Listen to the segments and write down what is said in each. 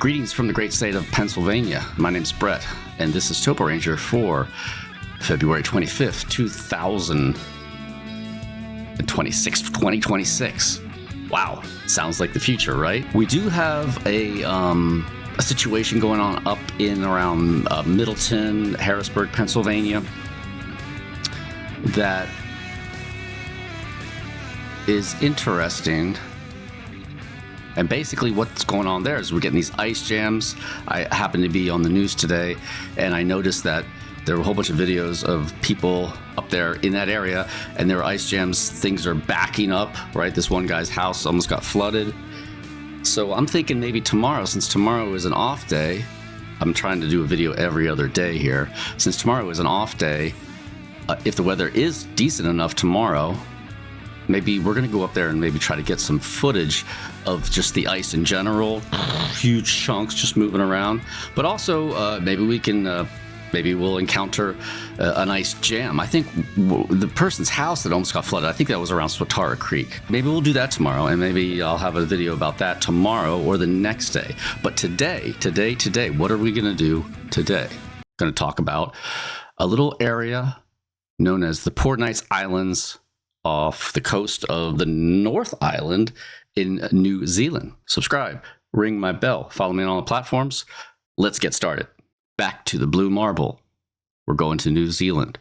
Greetings from the great state of Pennsylvania. My name's Brett, and this is Topo Ranger for February 25th, 2026. Wow, sounds like the future, right? We do have a situation going on up in around Middleton, Harrisburg, Pennsylvania, that is interesting. And basically what's going on there is we're getting these ice jams. I happened to be on the news today, and I noticed that there were a whole bunch of videos of people up there in that area, and there were ice jams. Things are backing up, right? This one guy's house almost got flooded. So I'm thinking maybe tomorrow, since tomorrow is an off day, I'm trying to do a video every other day here. Since tomorrow is an off day, if the weather is decent enough tomorrow, maybe we're going to go up there and maybe try to get some footage of just the ice in general, huge chunks just moving around. But also maybe we can, maybe we'll encounter an ice jam. I think the person's house that almost got flooded, I think that was around Swatara Creek. Maybe we'll do that tomorrow, and maybe I'll have a video about that tomorrow or the next day. But today, what are we going to do today? I'm going to talk about a little area known as the Port Knights Islands off the coast of the North Island in New Zealand. Subscribe, ring my bell, follow me on all the platforms. Let's get started. Back to the Blue Marble. We're going to New Zealand,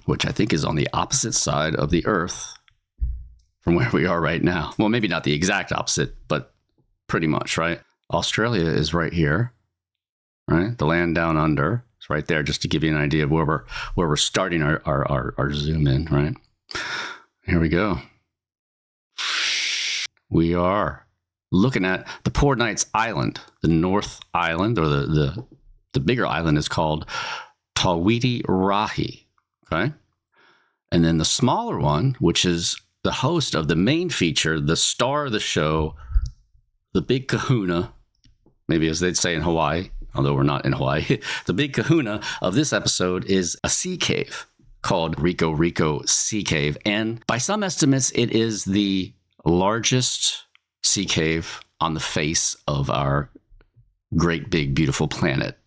which I think is on the opposite side of the Earth from where we are right now. Well, maybe not the exact opposite, but pretty much, right? Australia is right here, right? The land down under is right there, just to give you an idea of where we're starting our zoom in, right? Here we go. We are looking at the Port Knights Island, the North Island, or the bigger island is called Tawiti Rahi, okay? And then the smaller one, which is the host of the main feature, the star of the show, the big kahuna, maybe as they'd say in Hawaii, although we're not in Hawaii, the big kahuna of this episode is a sea cave called Rikoriko Cave. And by some estimates, it is the largest sea cave on the face of our great, big, beautiful planet.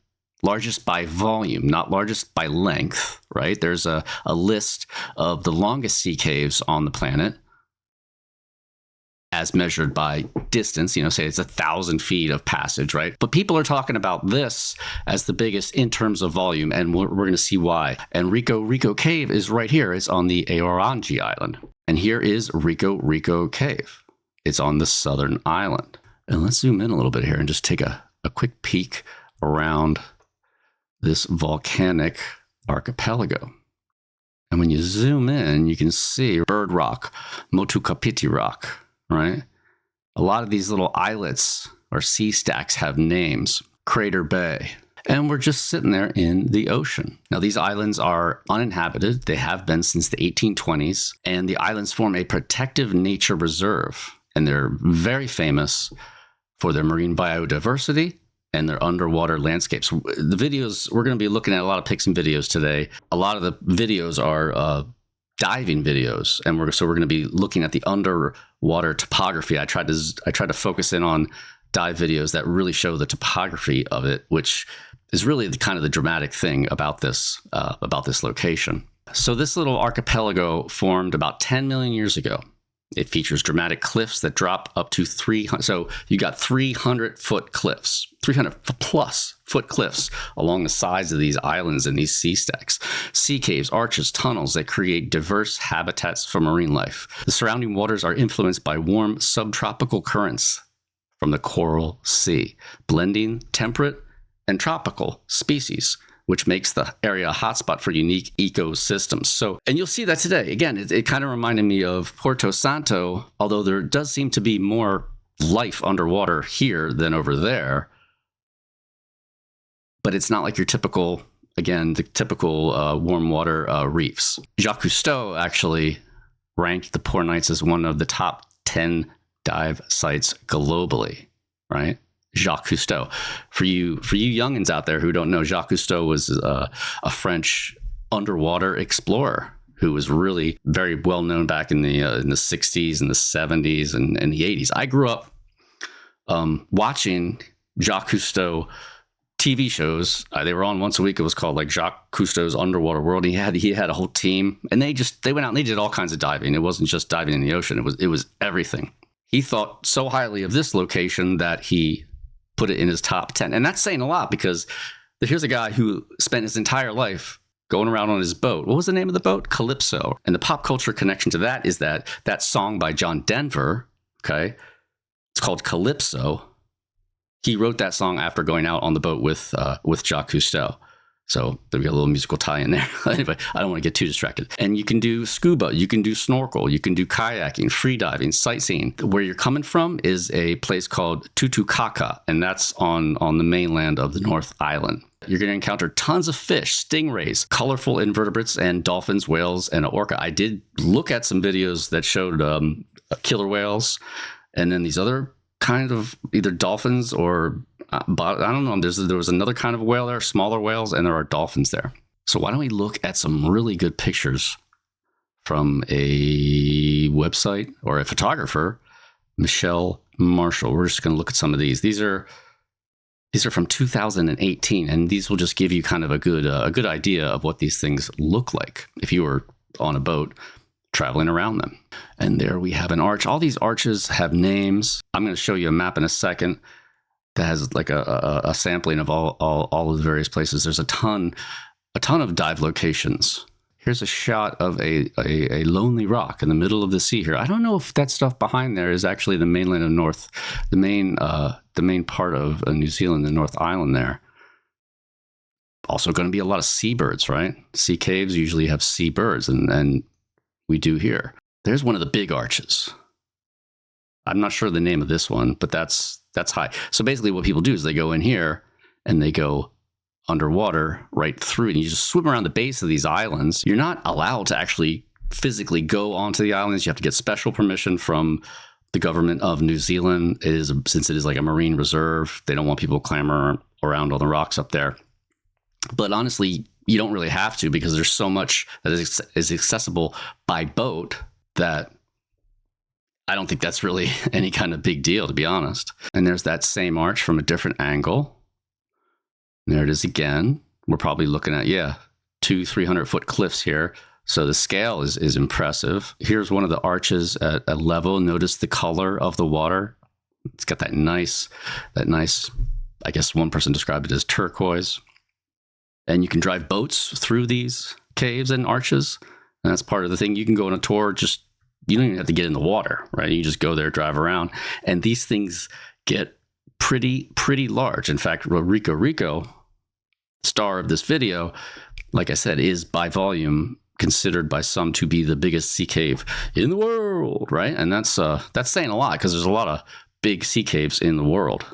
Largest by volume, not largest by length, right? There's a list of the longest sea caves on the planet as measured by distance, say it's 1,000 feet of passage, right? But people are talking about this as the biggest in terms of volume, and we're going to see why. And Rikoriko Cave is right here. It's on the Aorangi Island. And here is Rikoriko Cave. It's on the southern island. And let's zoom in a little bit here and just take a quick peek around this volcanic archipelago. And when you zoom in, you can see Bird Rock, Motukapiti Rock, right? A lot of these little islets or sea stacks have names. Crater Bay. And we're just sitting there in the ocean. Now, these islands are uninhabited. They have been since the 1820s. And the islands form a protective nature reserve. And they're very famous for their marine biodiversity and their underwater landscapes. The videos, we're going to be looking at a lot of pics and videos today. A lot of the videos are diving videos, and we're going to be looking at the underwater topography. I tried to focus in on dive videos that really show the topography of it, which is really the dramatic thing about this location. So this little archipelago formed about 10 million years ago. It features dramatic cliffs that drop up to 300. So you got 300-foot cliffs, 300-plus foot cliffs along the sides of these islands and these sea stacks. Sea caves, arches, tunnels that create diverse habitats for marine life. The surrounding waters are influenced by warm subtropical currents from the Coral Sea, blending temperate and tropical species, which makes the area a hotspot for unique ecosystems. So, and you'll see that today. Again, it kind of reminded me of Porto Santo, although there does seem to be more life underwater here than over there. But it's not like your typical, warm water reefs. Jacques Cousteau actually ranked the Port Knights as one of the top 10 dive sites globally, right? Jacques Cousteau. For you youngins out there who don't know, Jacques Cousteau was a French underwater explorer who was really very well known back in the 60s and the 70s and the 80s. I grew up watching Jacques Cousteau TV shows. They were on once a week. It was called like Jacques Cousteau's Underwater World. He had a whole team, and they went out and they did all kinds of diving. It wasn't just diving in the ocean. It was everything. He thought so highly of this location that he put it in his top 10. And that's saying a lot, because here's a guy who spent his entire life going around on his boat. What was the name of the boat? Calypso. And the pop culture connection to that is that song by John Denver, okay? It's called Calypso. He wrote that song after going out on the boat with Jacques Cousteau. So there we got a little musical tie in there. Anyway, I don't want to get too distracted. And you can do scuba, you can do snorkel, you can do kayaking, free diving, sightseeing. Where you're coming from is a place called Tutukaka, and that's on the mainland of the North Island. You're going to encounter tons of fish, stingrays, colorful invertebrates, and dolphins, whales, and an orca. I did look at some videos that showed killer whales, and then these other kind of either dolphins or but I don't know. There was another kind of whale there, smaller whales, and there are dolphins there. So why don't we look at some really good pictures from a website or a photographer, Michelle Marshall. We're just going to look at some of these. These are from 2018, and these will just give you kind of a good idea of what these things look like if you were on a boat traveling around them. And there we have an arch. All these arches have names. I'm going to show you a map in a second that has like a sampling of all of the various places. There's a ton of dive locations. Here's a shot of a lonely rock in the middle of the sea here. I don't know if that stuff behind there is actually the mainland of the main part of New Zealand, the North Island there. Also going to be a lot of seabirds, right? Sea caves usually have seabirds, and we do here. There's one of the big arches. I'm not sure the name of this one, but that's high. So basically what people do is they go in here and they go underwater right through, and you just swim around the base of these islands. You're not allowed to actually physically go onto the islands. You have to get special permission from the government of New Zealand. Since it is like a marine reserve, they don't want people clambering around on the rocks up there. But honestly, you don't really have to, because there's so much that is accessible by boat that I don't think that's really any kind of big deal, to be honest. And there's that same arch from a different angle. There it is again. We're probably looking at, 200-300 foot cliffs here. So the scale is impressive. Here's one of the arches at level. Notice the color of the water. It's got that nice, I guess one person described it as turquoise. And you can drive boats through these caves and arches. And that's part of the thing. You can go on a tour, you don't even have to get in the water, right? You just go there, drive around. And these things get pretty large. In fact, Rikoriko, star of this video, like I said, is by volume considered by some to be the biggest sea cave in the world, right? And that's saying a lot, because there's a lot of big sea caves in the world.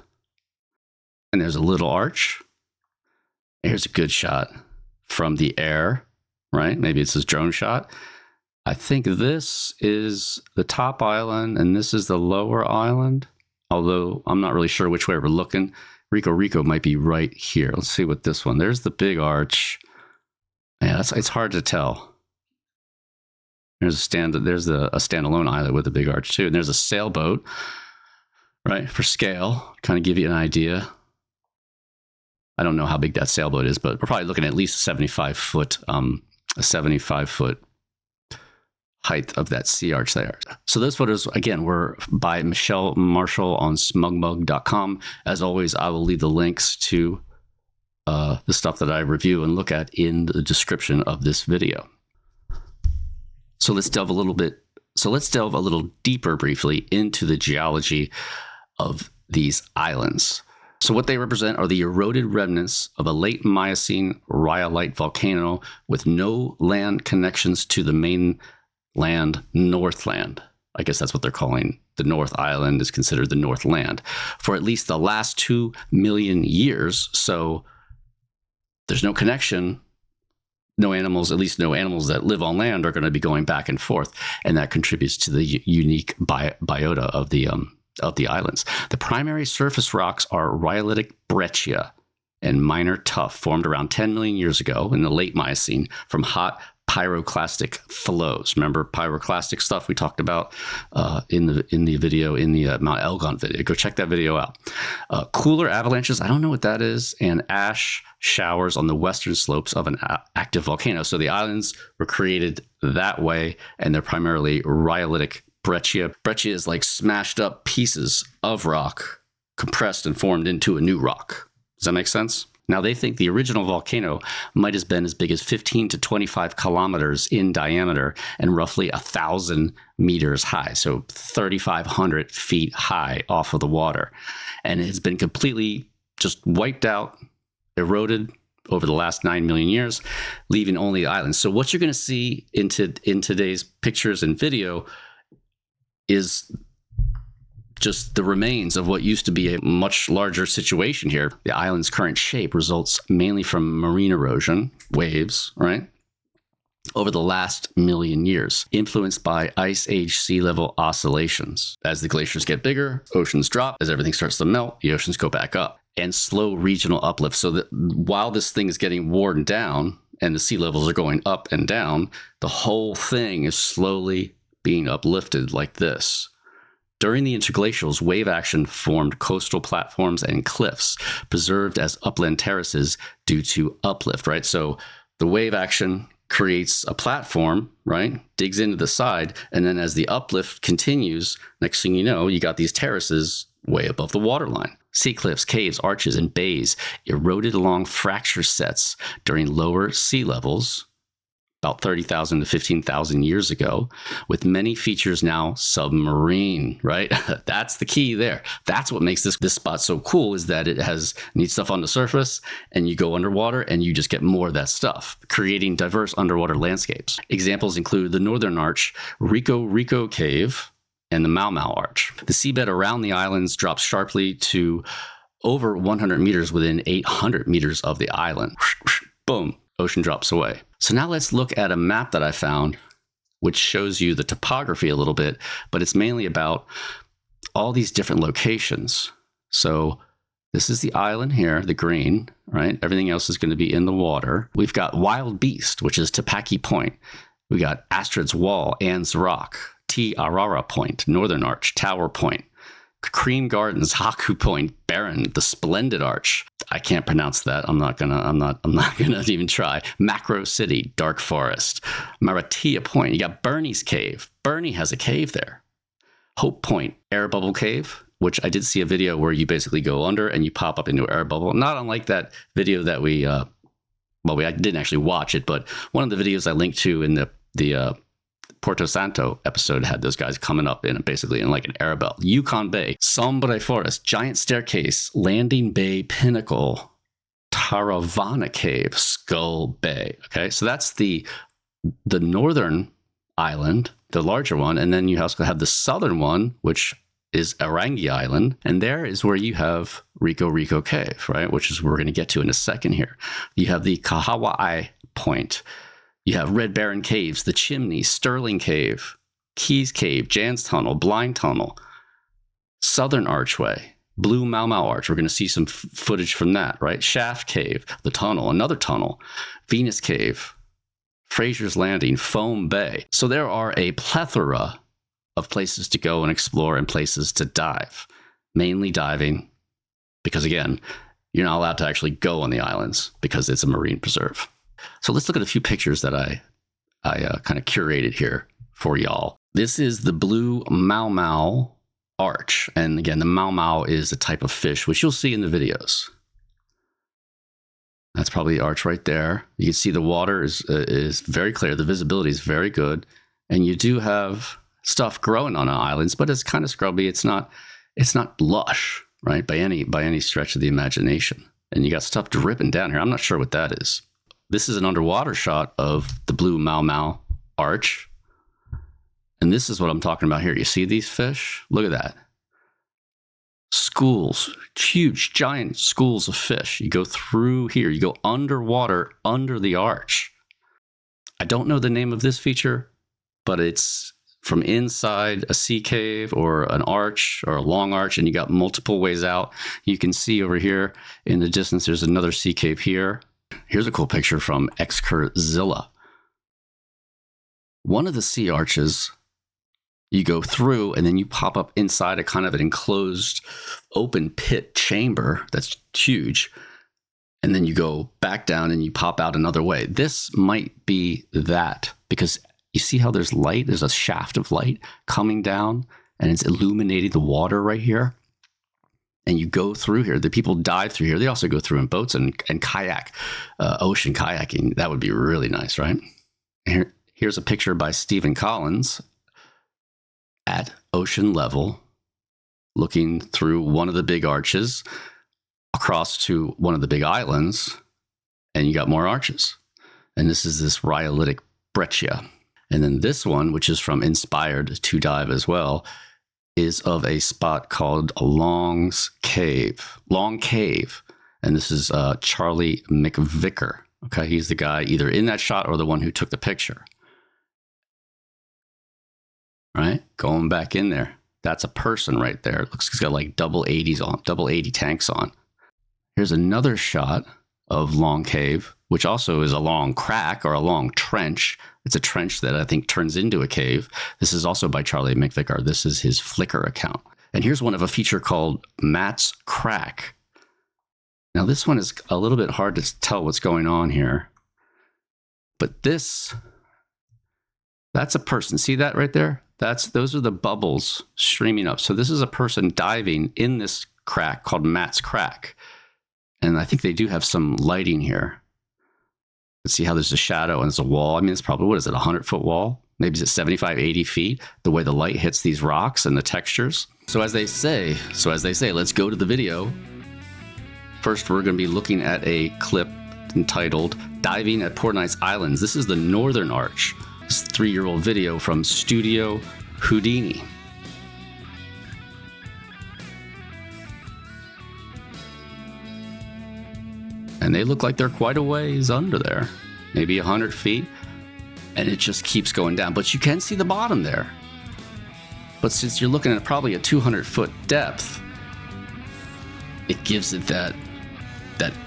And there's a little arch. Here's a good shot from the air, right? Maybe it's his drone shot. I think this is the top island and this is the lower island, although I'm not really sure which way we're looking. Rikoriko might be right here. Let's see what this one. There's the big arch. Yeah, it's hard to tell. There's a standalone island with a big arch too. And there's a sailboat, right, for scale, kind of give you an idea. I don't know how big that sailboat is, but we're probably looking at least a 75 foot height of that sea arch there. So those photos, again, were by Michelle Marshall on smugmug.com. As always, I will leave the links to the stuff that I review and look at in the description of this video. So let's delve a little deeper briefly into the geology of these islands. So what they represent are the eroded remnants of a late Miocene rhyolite volcano with no land connections to the mainland Northland. I guess that's what they're calling the North Island, is considered the Northland for at least the last 2 million years. So there's no connection. No animals, at least no animals that live on land, are going to be going back and forth. And that contributes to the unique biota of the islands. The primary surface rocks are rhyolitic breccia and minor tuff formed around 10 million years ago in the late Miocene from hot pyroclastic flows. Remember pyroclastic stuff we talked about in the video, in the Mount Elgon video. Go check that video out. Cooler avalanches, I don't know what that is, and ash showers on the western slopes of an active volcano. So the islands were created that way, and they're primarily rhyolitic breccia. Breccia is like smashed up pieces of rock, compressed and formed into a new rock. Does that make sense? Now, they think the original volcano might have been as big as 15 to 25 kilometers in diameter and roughly 1,000 meters high, so 3,500 feet high off of the water. And it has been completely just wiped out, eroded over the last 9 million years, leaving only the islands. So what you're going to see in today's pictures and video is just the remains of what used to be a much larger situation here. The island's current shape results mainly from marine erosion, waves, right, over the last million years, influenced by ice age sea level oscillations. As the glaciers get bigger, oceans drop. As everything starts to melt, the oceans go back up. And slow regional uplift. So that while this thing is getting worn down and the sea levels are going up and down, the whole thing is slowly being uplifted like this. During the interglacials, wave action formed coastal platforms and cliffs, preserved as upland terraces due to uplift, right? So the wave action creates a platform, right? Digs into the side, and then as the uplift continues, next thing you know, you got these terraces way above the waterline. Sea cliffs, caves, arches, and bays eroded along fracture sets during lower sea levels, about 30,000 to 15,000 years ago, with many features now submarine, right? That's the key there. That's what makes this spot so cool, is that it has neat stuff on the surface, and you go underwater and you just get more of that stuff, creating diverse underwater landscapes. Examples include the Northern Arch, Rikoriko Cave, and the Maomao Arch. The seabed around the islands drops sharply to over 100 meters within 800 meters of the island. Boom, ocean drops away. So now let's look at a map that I found, which shows you the topography a little bit, but it's mainly about all these different locations. So this is the island here, the green, right? Everything else is going to be in the water. We've got Wild Beast, which is Tapaki Point. We got Astrid's Wall, Anne's Rock, T. Arara Point, Northern Arch, Tower Point, Cream Gardens, Haku Point, Barren, the Splendid Arch. I can't pronounce that. I'm not gonna even try. Macro City, Dark Forest, Maratia Point. You got Bernie's Cave. Bernie has a cave there. Hope Point, Air Bubble Cave, which I did see a video where you basically go under and you pop up into an air bubble. Not unlike that video that I didn't actually watch it, but one of the videos I linked to in the Porto Santo episode had those guys coming up basically in like an air belt. Yukon Bay, Sombre Forest, Giant Staircase, Landing Bay Pinnacle, Taravana Cave, Skull Bay. Okay, so that's the northern island, the larger one, and then you also have the southern one, which is Aorangi Island, and there is where you have Rikoriko Cave, right, which is what we're going to get to in a second here. You have the Kahawai Point. You have Red Baron Caves, the Chimney, Sterling Cave, Keys Cave, Jan's Tunnel, Blind Tunnel, Southern Archway, Blue Maomao Arch. We're going to see some footage from that, right? Shaft Cave, the tunnel, another tunnel, Venus Cave, Fraser's Landing, Foam Bay. So there are a plethora of places to go and explore and places to dive, mainly diving, because again, you're not allowed to actually go on the islands because it's a marine preserve. So let's look at a few pictures that I kind of curated here for y'all. This is the Blue Maomao Arch. And again, the maomao is a type of fish, which you'll see in the videos. That's probably the arch right there. You can see the water is very clear. The visibility is very good. And you do have stuff growing on the islands, but it's kind of scrubby. It's not lush, right, by any stretch of the imagination. And you got stuff dripping down here. I'm not sure what that is. This is an underwater shot of the Blue Maomao Arch. And this is what I'm talking about here. You see these fish? Look at that. Schools, huge, giant schools of fish. You go through here. You go underwater, under the arch. I don't know the name of this feature, but it's from inside a sea cave or an arch or a long arch, and you got multiple ways out. You can see over here in the distance, there's another sea cave here. Here's a cool picture from Excurzilla. One of the sea arches, you go through and then you pop up inside a kind of an enclosed open pit chamber that's huge. And then you go back down and you pop out another way. This might be that, because you see how there's light? There's a shaft of light coming down and it's illuminating the water right here. And you go through here. The people dive through here. They also go through in boats and kayak, ocean kayaking. That would be really nice, right? Here's a picture by Stephen Collins at ocean level, looking through one of the big arches across to one of the big islands, and you got more arches. And this is this rhyolitic breccia. And then this one, which is from Inspired to Dive as well, is of a spot called Long Cave. And this is Charlie McVicar. Okay, he's the guy either in that shot or the one who took the picture. Right, going back in there. That's a person right there. It looks like he's got like double 80 tanks on. Here's another shot of Long Cave, which also is a long crack or a long trench. It's a trench that I think turns into a cave. This is also by Charlie McVicar. This is his Flickr account. And here's one of a feature called Matt's Crack. Now this one is a little bit hard to tell what's going on here. But that's a person. See that right there? Those are the bubbles streaming up. So this is a person diving in this crack called Matt's Crack. And I think they do have some lighting here. Let's see how there's a shadow and there's a wall. I mean, it's probably, what is it, 100-foot wall? Maybe it's 75, 80 feet, the way the light hits these rocks and the textures. So as they say, let's go to the video. First, we're going to be looking at a clip entitled Diving at Poor Knights Islands. This is the Northern Arch. This 3-year-old video from Studio Houdini. And they look like they're quite a ways under there, maybe 100 feet. And it just keeps going down. But you can see the bottom there. But since you're looking at probably a 200-foot depth, it gives it that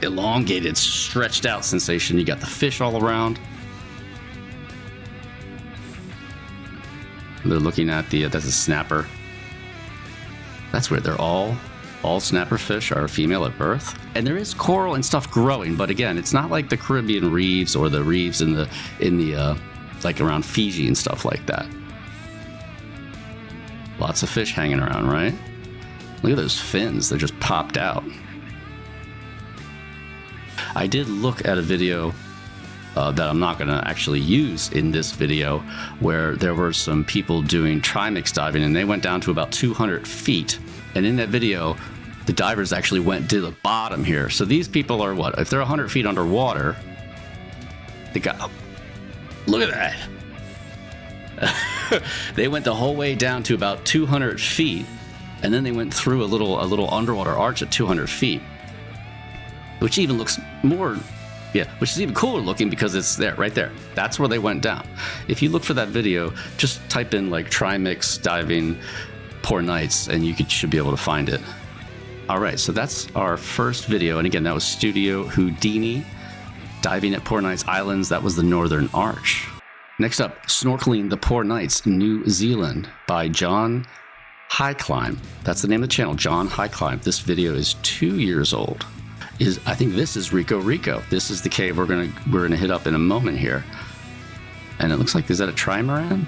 elongated, stretched out sensation. You got the fish all around. They're looking at that's a snapper. That's where they're all snapper fish are female at birth. And there is coral and stuff growing, but again, it's not like the Caribbean reefs or the reefs in the like around Fiji and stuff like that. Lots of fish hanging around, right? Look at those fins, they're just popped out. I did look at a video that I'm not going to actually use in this video, where there were some people doing trimix diving and they went down to about 200 feet. And in that video, the divers actually went to the bottom here. So these people are what? If they're 100 feet underwater, they got, look at that. They went the whole way down to about 200 feet. And then they went through a little underwater arch at 200 feet, which even looks more, which is even cooler looking because it's there, right there. That's where they went down. If you look for that video, just type in like trimix diving Poor Knights and you should be able to find it. All right, so that's our first video. And again, that was Studio Houdini, diving at Poor Knights Islands. That was the Northern Arch. Next up, Snorkeling the Poor Knights, New Zealand by John Highclimb. That's the name of the channel, John Highclimb. This video is 2 years old. I think this is Rikoriko. This is the cave we're gonna hit up in a moment here. And it looks like, is that a trimaran?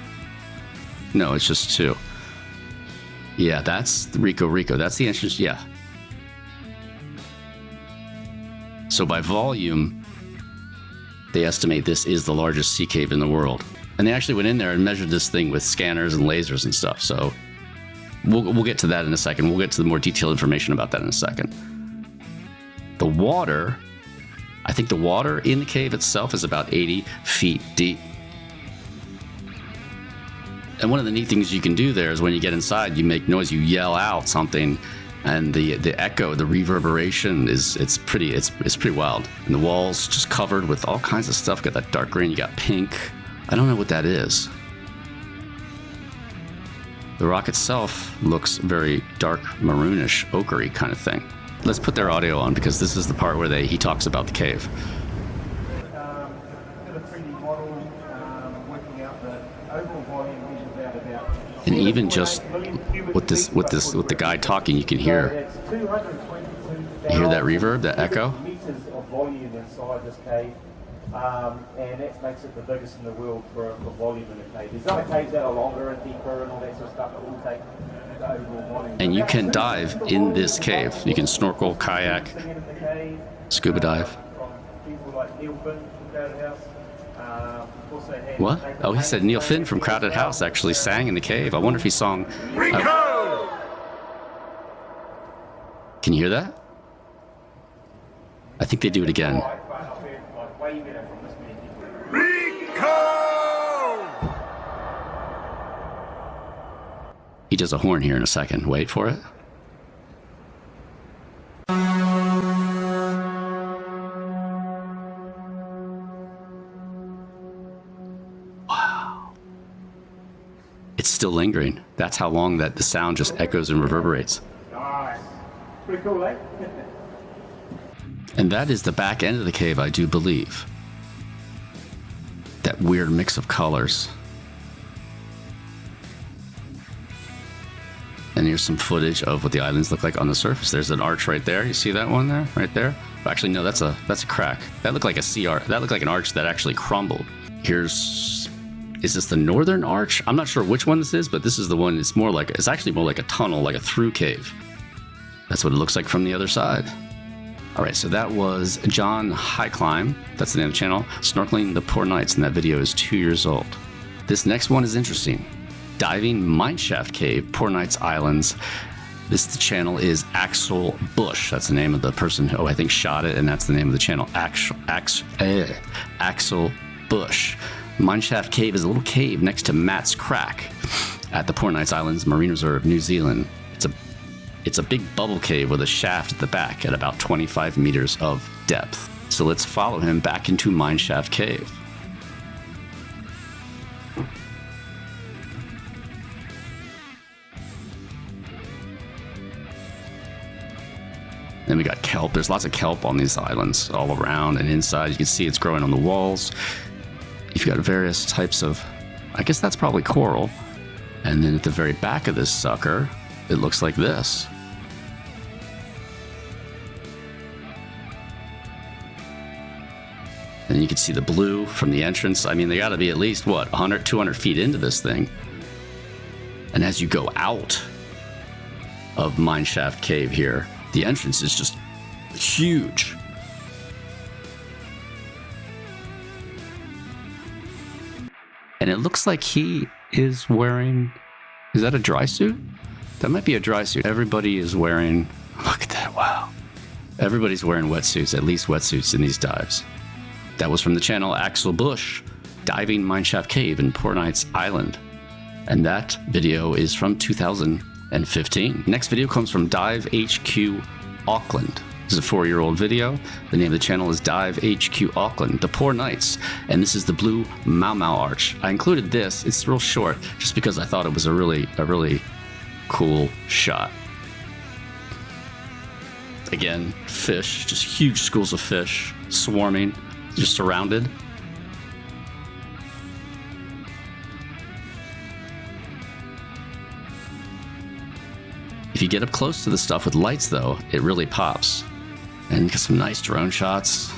No, it's just two. Yeah, that's Rikoriko. That's the entrance, yeah. So by volume, they estimate this is the largest sea cave in the world. And they actually went in there and measured this thing with scanners and lasers and stuff. So we'll get to that in a second. We'll get to the more detailed information about that in a second. The water, I think the water in the cave itself is about 80 feet deep. And one of the neat things you can do there is when you get inside, you make noise, you yell out something, and the echo, the reverberation it's pretty wild. And the walls just covered with all kinds of stuff. Got that dark green, you got pink. I don't know what that is. The rock itself looks very dark maroonish, ochre kind of thing. Let's put their audio on because this is the part where he talks about the cave. Did a 3D model, working out the And even just with the guy talking, you can hear that reverb, that echo. Meters of volume inside this cave, and that makes it the biggest in the world for volume in a cave. There's other caves that are longer and deeper and all that sort of stuff, but we'll take the overall volume. And you can dive in this cave. You can snorkel, kayak, scuba dive. People like Neil Finn from Crowded House. What? Oh, he said Neil Finn from Crowded House actually sang in the cave. I wonder if he sang. Can you hear that? I think they do it again. He does a horn here in a second. Wait for it. Wow. It's still lingering. That's how long that the sound just echoes and reverberates. Nice. Pretty cool, eh? And that is the back end of the cave, I do believe. That weird mix of colors. And here's some footage of what the islands look like on the surface. There's an arch right there. You see that one there? Right there? Actually, no, that's a crack. That looked like a sea arch. That looked like an arch that actually crumbled. Is this the northern arch? I'm not sure which one this is, but this is the one. It's actually more like a tunnel, like a through cave. That's what it looks like from the other side. All right, so that was John Highclimb. That's the name of the channel. Snorkeling the Poor Nights, and that video is 2 years old. This next one is interesting. Diving Mineshaft Cave, Poor Nights Islands. The channel is Axel Bush. That's the name of the person who I think shot it, and that's the name of the channel, Axel Bush. Mineshaft Cave is a little cave next to Matt's Crack at the Poor Nights Islands Marine Reserve, New Zealand. It's a big bubble cave with a shaft at the back at about 25 meters of depth. So let's follow him back into Mineshaft Cave. Then we got kelp. There's lots of kelp on these islands all around and inside. You can see it's growing on the walls. You've got various types of, I guess that's probably coral. And then at the very back of this sucker, it looks like this. And you can see the blue from the entrance. I mean, they got to be at least, 100, 200 feet into this thing. And as you go out of Mineshaft Cave here, the entrance is just huge. And it looks like he is wearing, is that a dry suit? That might be a dry suit. Everybody is wearing, look at that, wow. Everybody's wearing wetsuits, at least wetsuits in these dives. That was from the channel Axel Bush, Diving Mineshaft Cave in Poor Nights Island. And that video is from 2015. Next video comes from Dive HQ Auckland. This is a 4-year-old video. The name of the channel is Dive HQ Auckland, The Poor Nights, and this is the blue maomao arch. I included this, it's real short, just because I thought it was a really cool shot. Again, fish, just huge schools of fish, swarming, just surrounded. If you get up close to the stuff with lights, though, it really pops. And you get some nice drone shots.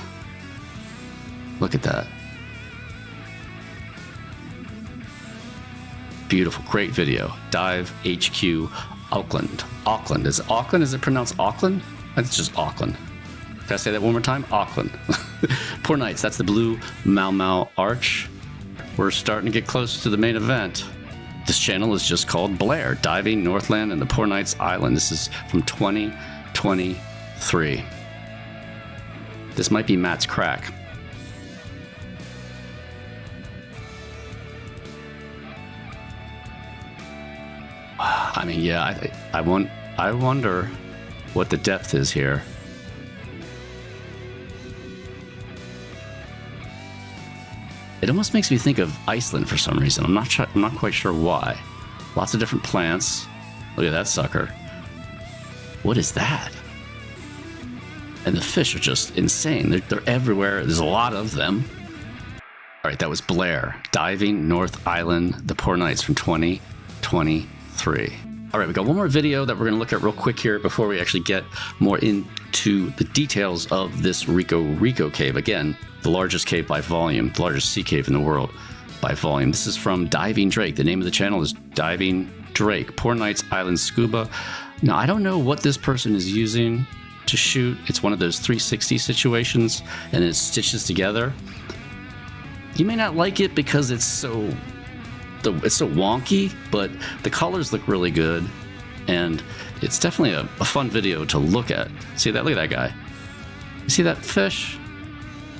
Look at that. Beautiful, great video. Dive HQ Auckland. Auckland. Is it pronounced Auckland? I think it's just Auckland. Can I say that one more time? Auckland. Poor Nights. That's the blue maomao arch. We're starting to get close to the main event. This channel is just called Blair, Diving Northland and the Poor Nights Island. This is from 2023. This might be Matt's Crack. I mean, yeah, I wonder what the depth is here. It almost makes me think of Iceland for some reason. I'm not quite sure why. Lots of different plants. Look at that sucker. What is that? And the fish are just insane. They're everywhere. There's a lot of them. All right, that was Blair, Diving North Island, The Poor Nights from 2023. 2023. All right, we got one more video that we're going to look at real quick here before we actually get more into the details of this Rikoriko Cave. Again, the largest cave by volume, the largest sea cave in the world by volume. This is from Diving Drake. The name of the channel is Diving Drake. Poor Knights Island Scuba. Now, I don't know what this person is using to shoot. It's one of those 360 situations, and it stitches together. You may not like it because it's so wonky, but the colors look really good, and it's definitely a fun video to look at. See that? Look at that guy. You see that fish?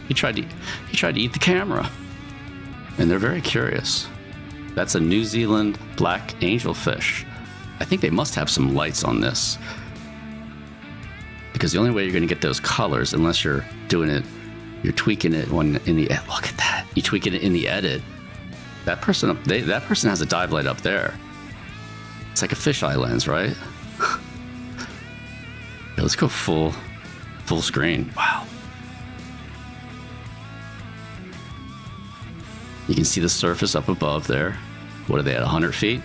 He tried to eat the camera, and they're very curious. That's a New Zealand black angelfish. I think they must have some lights on this, because the only way you're going to get those colors, unless you're doing it, you're tweaking it when in the look at that. You tweaking it in the edit. That person has a dive light up there. It's like a fisheye lens, right? Yeah, let's go full screen. Wow. You can see the surface up above there. What are they at, 100 feet?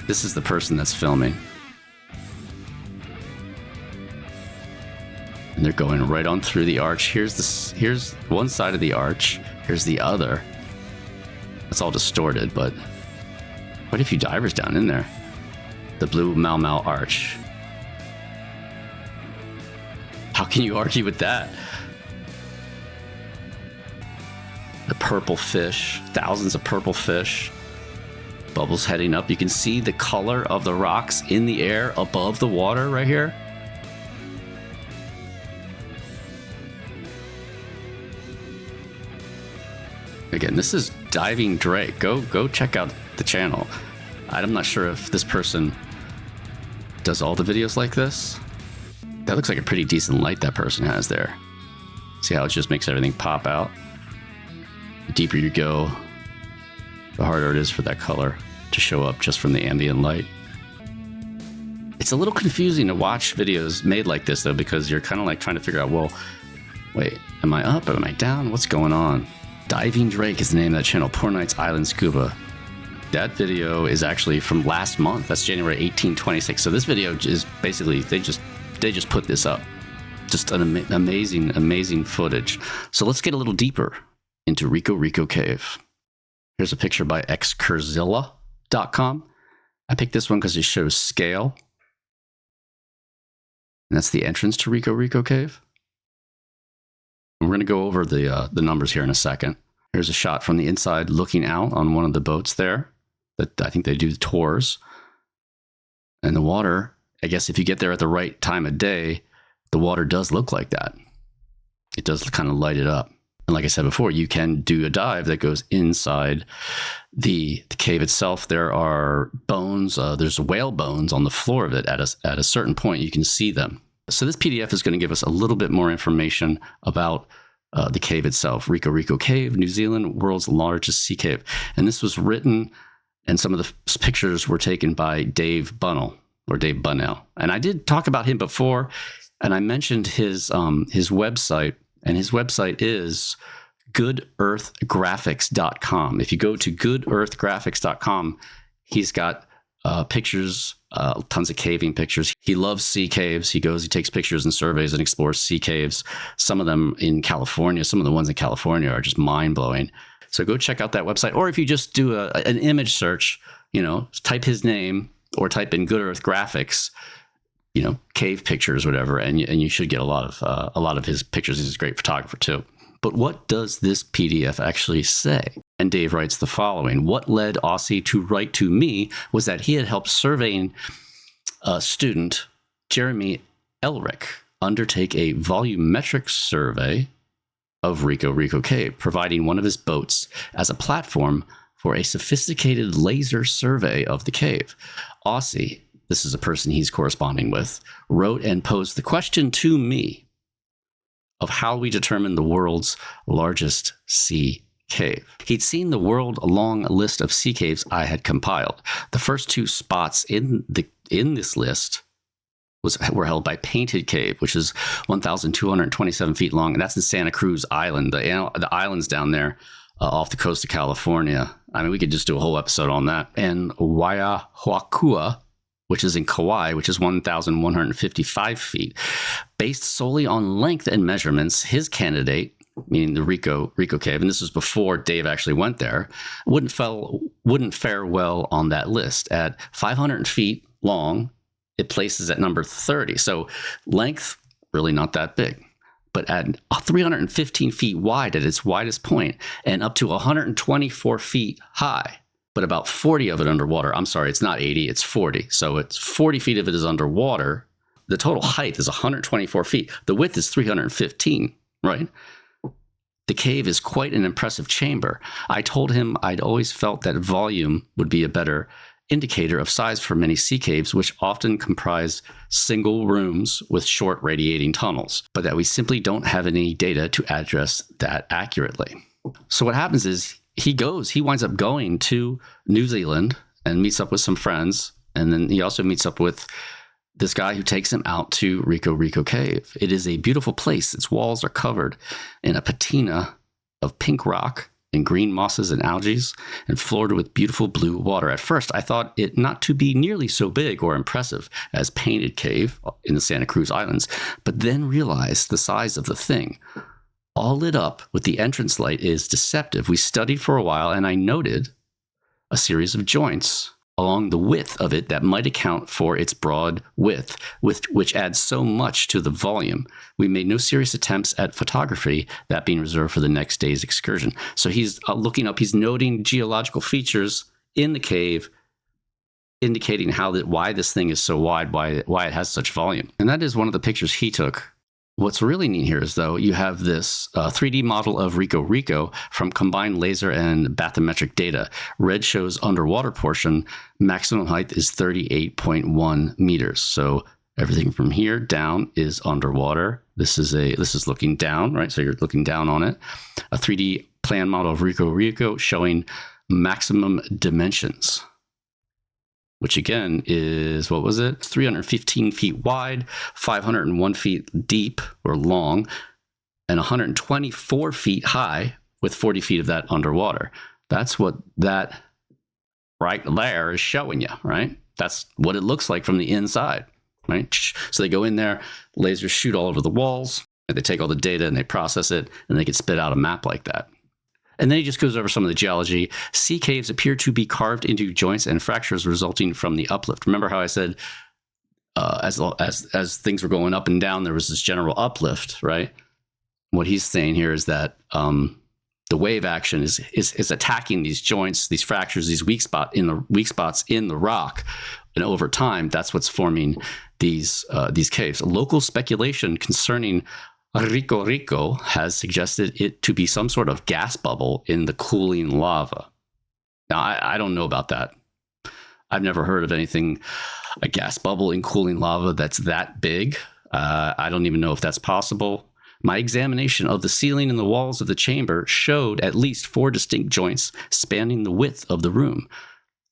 This is the person that's filming. And they're going right on through the arch. Here's one side of the arch. Here's the other. It's all distorted, but quite a few divers down in there. The blue maomao arch. How can you argue with that? The purple fish, thousands of purple fish. Bubbles heading up. You can see the color of the rocks in the air above the water right here. Again, this is Diving Drake. Go check out the channel. I'm not sure if this person does all the videos like this. That looks like a pretty decent light that person has there. See how it just makes everything pop out? The deeper you go, the harder it is for that color to show up just from the ambient light. It's a little confusing to watch videos made like this, though, because you're kind of like trying to figure out, well, wait, am I up? Am I down? What's going on? Diving Drake is the name of that channel, Poor Knights Island Scuba. That video is actually from last month. That's January 18, 26. So this video is basically, they just put this up. Just an amazing footage. So let's get a little deeper into Rikoriko Cave. Here's a picture by xcurzilla.com. I picked this one because it shows scale. And that's the entrance to Rikoriko Cave. We're going to go over the numbers here in a second. Here's a shot from the inside looking out on one of the boats there. That I think they do tours. And the water, I guess if you get there at the right time of day, the water does look like that. It does kind of light it up. And like I said before, you can do a dive that goes inside the cave itself. There are bones. There's whale bones on the floor of it. At a certain point, you can see them. So this PDF is going to give us a little bit more information about the cave itself. Rikoriko Cave, New Zealand, world's largest sea cave. And this was written, and some of the pictures were taken by Dave Bunnell. And I did talk about him before, and I mentioned his website, and his website is goodearthgraphics.com. If you go to goodearthgraphics.com, he's got pictures, tons of caving pictures. He loves sea caves. He takes pictures and surveys and explores sea caves. Some of them in California, some of the ones in California are just mind-blowing. So go check out that website. Or if you just do an image search, type his name or type in Good Earth Graphics, cave pictures, whatever, and you should get a lot of his pictures. He's a great photographer too. But what does this PDF actually say? And Dave writes the following: what led Aussie to write to me was that he had helped surveying student Jeremy Elric undertake a volumetric survey of Rikoriko Cave, providing one of his boats as a platform for a sophisticated laser survey of the cave. Aussie, this is a person he's corresponding with, wrote and posed the question to me of how we determine the world's largest sea cave. He'd seen the world-long list of sea caves I had compiled. The first two spots in this list were held by Painted Cave, which is 1,227 feet long, and that's in Santa Cruz Island. The islands down there off the coast of California. I mean, we could just do a whole episode on that. And Waiahuakua, which is in Kauai, which is 1,155 feet. Based solely on length and measurements, his candidate, meaning the Rikoriko Cave, and this was before Dave actually went there, wouldn't fare well on that list. At 500 feet long, it places at number 30. So length, really not that big. But at 315 feet wide at its widest point and up to 124 feet high, but about 40 of it underwater. I'm sorry, it's not 80, it's 40. So it's 40 feet of it is underwater. The total height is 124 feet. The width is 315, right? The cave is quite an impressive chamber. I told him I'd always felt that volume would be a better indicator of size for many sea caves, which often comprise single rooms with short radiating tunnels, but that we simply don't have any data to address that accurately. So what happens is he winds up going to New Zealand and meets up with some friends, and then he also meets up with this guy who takes him out to Rikoriko Cave. It is a beautiful place. Its walls are covered in a patina of pink rock and green mosses and algae, and floored with beautiful blue water. At first, I thought it not to be nearly so big or impressive as Painted Cave in the Santa Cruz Islands, but then realized the size of the thing. All lit up with the entrance light is deceptive. We studied for a while, and I noted a series of joints along the width of it that might account for its broad width, which adds so much to the volume. We made no serious attempts at photography, that being reserved for the next day's excursion. So he's looking up, he's noting geological features in the cave, indicating why this thing is so wide, why it has such volume. And that is one of the pictures he took. What's really neat here is, though, you have this 3D model of Rikoriko from combined laser and bathymetric data. Red shows underwater portion. Maximum height is 38.1 meters. So everything from here down is underwater. This is looking down, right? So you're looking down on it. A 3D plan model of Rikoriko showing maximum dimensions, which again is, 315 feet wide, 501 feet deep or long, and 124 feet high with 40 feet of that underwater. That's what that right there is showing you, right? That's what it looks like from the inside, right? So they go in there, lasers shoot all over the walls, and they take all the data and they process it, and they can spit out a map like that. And then he just goes over some of the geology. Sea caves appear to be carved into joints and fractures resulting from the uplift. Remember how I said as things were going up and down, there was this general uplift, right? What he's saying here is that the wave action is attacking these joints, these fractures, these weak spots in the rock, and over time, that's what's forming these caves. Local speculation concerning Rikoriko has suggested it to be some sort of gas bubble in the cooling lava. Now, I don't know about that. I've never heard of anything, a gas bubble in cooling lava that's that big. I don't even know if that's possible. My examination of the ceiling and the walls of the chamber showed at least 4 distinct joints spanning the width of the room.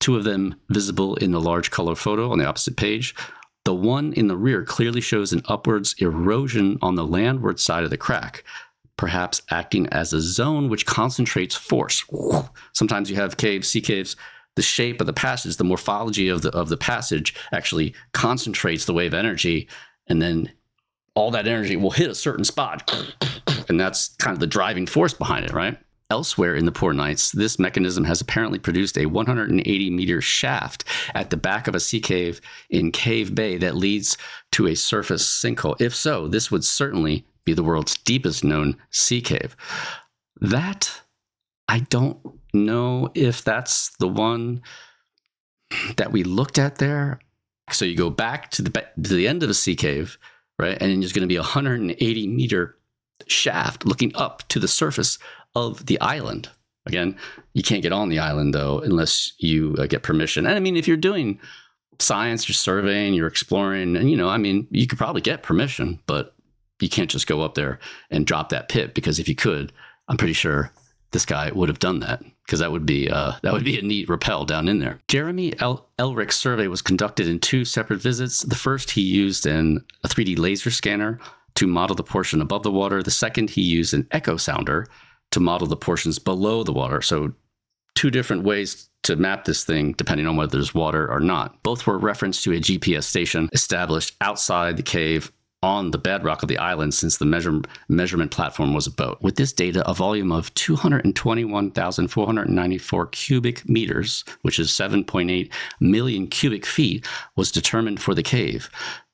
2 of them visible in the large color photo on the opposite page. The one in the rear clearly shows an upwards erosion on the landward side of the crack, perhaps acting as a zone which concentrates force. Sometimes you have caves, sea caves, the shape of the passage, the morphology of the passage actually concentrates the wave energy, and then all that energy will hit a certain spot, and that's kind of the driving force behind it, right? Elsewhere in the Poor Knights, this mechanism has apparently produced a 180-meter shaft at the back of a sea cave in Cave Bay that leads to a surface sinkhole. If so, this would certainly be the world's deepest known sea cave. That, I don't know if that's the one that we looked at there. So you go back to the end of a sea cave, right? And then there's going to be a 180-meter shaft looking up to the surface of the island. Again, you can't get on the island, though, unless you get permission. And I mean, if you're doing science, you're surveying, you're exploring, and, you could probably get permission, but you can't just go up there and drop that pit, because if you could, I'm pretty sure this guy would have done that, because that would be a neat rappel down in there. Jeremy Elrick's survey was conducted in 2 separate visits. The first, he used a 3D laser scanner to model the portion above the water. The second, he used an echo sounder to model the portions below the water. So 2 different ways to map this thing, depending on whether there's water or not. Both were referenced to a GPS station established outside the cave on the bedrock of the island, since the measurement platform was a boat. With this data, a volume of 221,494 cubic meters, which is 7.8 million cubic feet, was determined for the cave.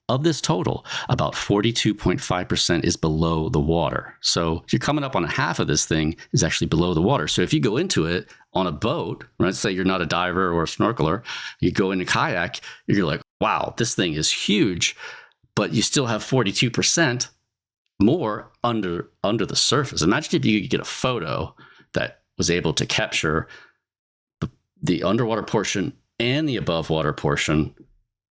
Of this total, about 42.5% is below the water. So you're coming up on half of this thing is actually below the water. So if you go into it on a boat, let's say you're not a diver or a snorkeler, you go in a kayak, you're like, wow, this thing is huge, but you still have 42% more under the surface. Imagine if you could get a photo that was able to capture the underwater portion and the above water portion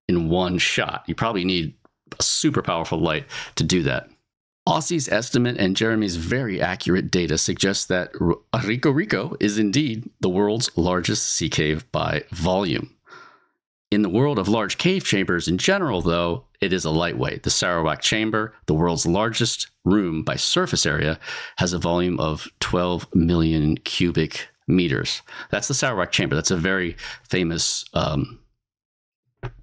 in one shot. You probably need a super powerful light to do that. Aussie's estimate and Jeremy's very accurate data suggests that Rikoriko is indeed the world's largest sea cave by volume. In the world of large cave chambers in general, though, it is a lightweight. The Sarawak Chamber, the world's largest room by surface area, has a volume of 12 million cubic meters. That's the Sarawak Chamber. That's a very famous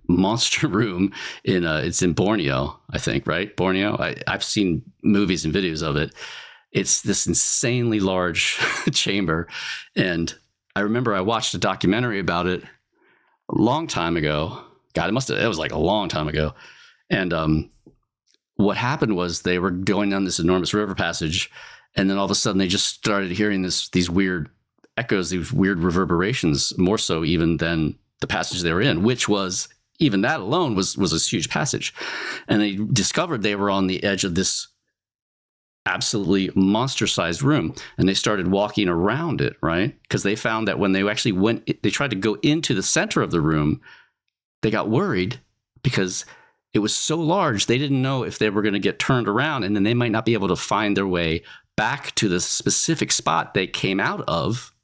monster room it's in Borneo, I think, right? Borneo. I've seen movies and videos of it. It's this insanely large chamber, and I remember I watched a documentary about it a long time ago. God, it was like a long time ago. And what happened was they were going down this enormous river passage, and then all of a sudden they just started hearing these weird echoes, these weird reverberations, more so even than the passage they were in, which was, even that alone was a huge passage. And they discovered they were on the edge of this absolutely monster-sized room, and they started walking around it, right? Because they found that when they actually they tried to go into the center of the room, they got worried because it was so large, they didn't know if they were going to get turned around, and then they might not be able to find their way back to the specific spot they came out of.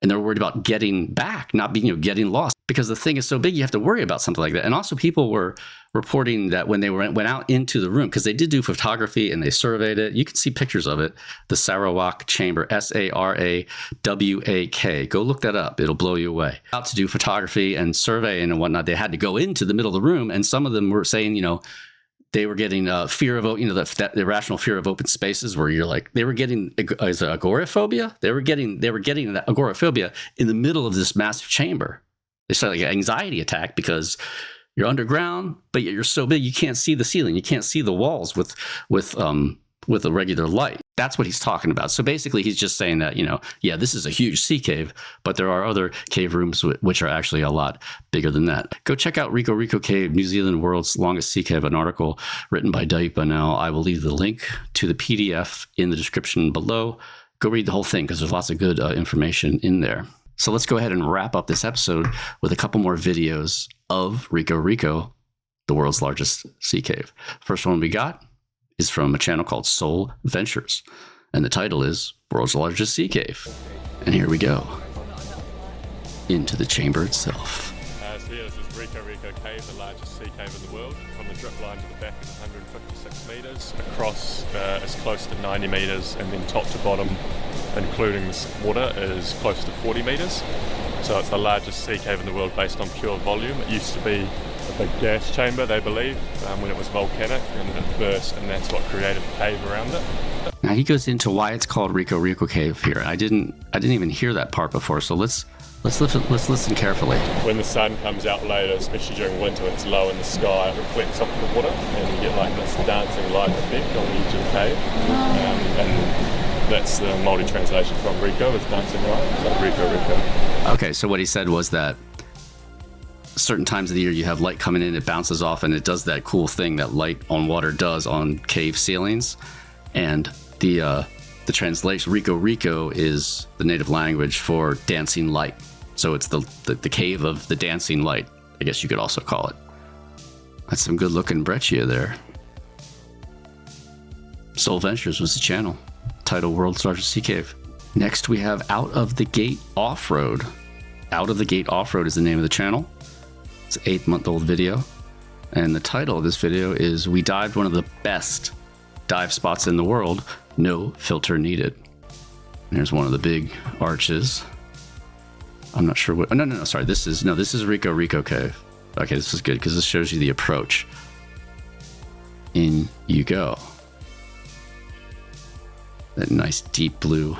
And they're worried about getting back, not being, getting lost, because the thing is so big, you have to worry about something like that. And also people were reporting that when they went out into the room, because they did do photography and they surveyed it. You can see pictures of it. The Sarawak Chamber, Sarawak. Go look that up. It'll blow you away. Out to do photography and surveying and whatnot, they had to go into the middle of the room. And some of them were saying, they were getting fear of, that irrational fear of open spaces, where you're like, they were getting agoraphobia. They were getting that agoraphobia in the middle of this massive chamber. They started like an anxiety attack because you're underground, but yet you're so big you can't see the ceiling, you can't see the walls with a regular light. That's what he's talking about. So basically, he's just saying that, this is a huge sea cave, but there are other cave rooms which are actually a lot bigger than that. Go check out Rikoriko Cave, New Zealand World's Longest Sea Cave, an article written by Daipa. Now, I will leave the link to the PDF in the description below. Go read the whole thing because there's lots of good information in there. So let's go ahead and wrap up this episode with a couple more videos of Rikoriko, the world's largest sea cave. First one we got is from a channel called Soul Ventures, and the title is World's Largest Sea Cave. And here we go, into the chamber itself. So yeah, this is Rikoriko Cave, the largest sea cave in the world. From the drip line to the back is 156 metres, across is close to 90 metres, and then top to bottom, including the water, is close to 40 metres. So it's the largest sea cave in the world based on pure volume. It used to be a big gas chamber, they believe, when it was volcanic, and it burst, and that's what created the cave around it. Now he goes into why it's called Rikoriko Cave here. I didn't even hear that part before, so let's listen carefully. When the sun comes out later, especially during winter, it's low in the sky, it reflects off the water, and you get like this dancing light effect on the edge of the cave. And that's the Māori translation from Riko, is dancing light, so Rikoriko. Okay, so what he said was that certain times of the year you have light coming in, it bounces off, and it does that cool thing that light on water does on cave ceilings. And the translation, Rikoriko, is the native language for dancing light. So it's the cave of the dancing light, I guess you could also call it. That's some good looking breccia there. Soul Ventures was the channel. Title World's Largest Sea Cave. Next we have Out of the Gate Off-Road. Out of the Gate Off-Road is the name of the channel. It's an 8-month-old video. And the title of this video is We Dived One of the Best Dive Spots in the World, No Filter Needed. And there's one of the big arches. I'm not sure what. Oh, no. Sorry, this is Rikoriko Cave. Okay, this is good because this shows you the approach. In you go. That nice deep blue.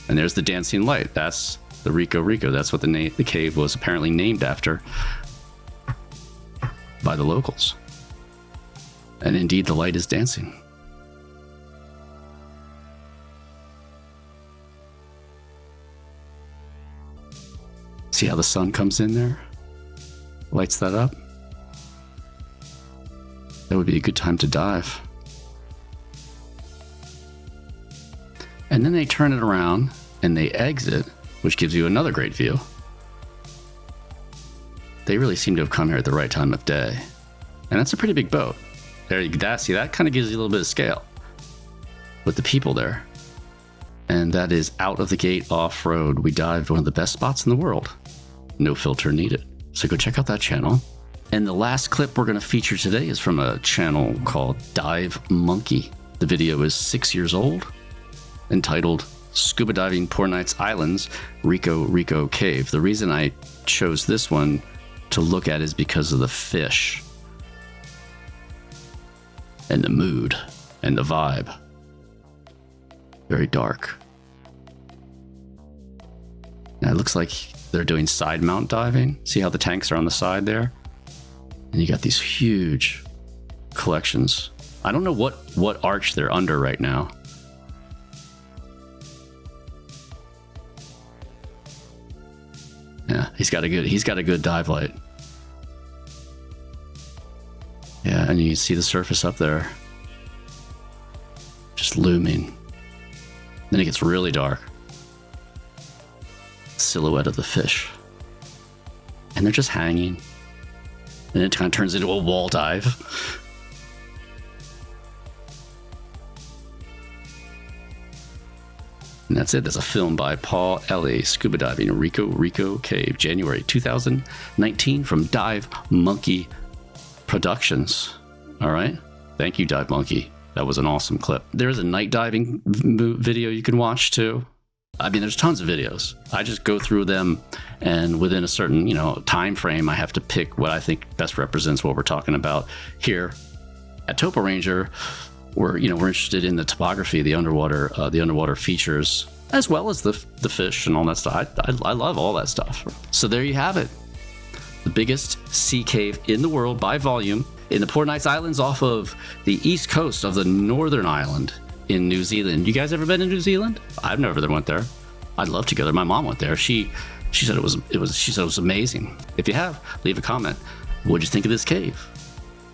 And there's the dancing light. That's the Rikoriko. That's what the cave was apparently named after by the locals. And indeed, the light is dancing. See how the sun comes in there? Lights that up? That would be a good time to dive. And then they turn it around and they exit, which gives you another great view. They really seem to have come here at the right time of day. And that's a pretty big boat. That kind of gives you a little bit of scale with the people there. And that is Out of the Gate Off-Road. We dived one of the best spots in the world. No filter needed. So go check out that channel. And the last clip we're going to feature today is from a channel called Dive Monkey. The video is 6 years old, entitled Scuba Diving Poor Knights Islands, Rikoriko Cave. The reason I chose this one to look at is because of the fish and the mood and the vibe. Very dark. Now it looks like they're doing side mount diving. See how the tanks are on the side there? And you got these huge collections. I don't know what arch they're under right now. Yeah, he's got a good dive light. Yeah, and you can see the surface up there. Just looming. Then it gets really dark. Silhouette of the fish. And they're just hanging. And it kind of turns into a wall dive. And that's it. That's a film by Paul Ellie, Scuba Diving, Rikoriko Cave, January 2019 from Dive Monkey Productions. All right. Thank you, Dive Monkey. That was an awesome clip. There's a night diving video you can watch too. I mean, there's tons of videos. I just go through them, and within a certain, time frame, I have to pick what I think best represents what we're talking about here at Topo Ranger. We're interested in the topography, the underwater features, as well as the fish and all that stuff. I love all that stuff. So there you have it. The biggest sea cave in the world by volume in the Poor Knights Islands off of the east coast of the Northern Island in New Zealand. You guys ever been to New Zealand? I've never went there. I'd love to go there. My mom went there. She said it was amazing. If you have, leave a comment. What'd you think of this cave?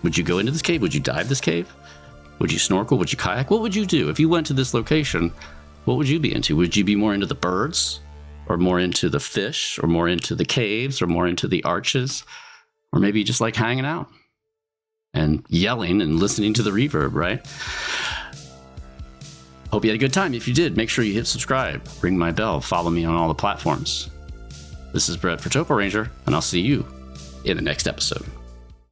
Would you go into this cave? Would you dive this cave? Would you snorkel? Would you kayak? What would you do if you went to this location? What would you be into? Would you be more into the birds, or more into the fish, or more into the caves, or more into the arches, or maybe just like hanging out and yelling and listening to the reverb, right? Hope you had a good time. If you did, make sure you hit subscribe, ring my bell, follow me on all the platforms. This is Brett for Topo Ranger, and I'll see you in the next episode.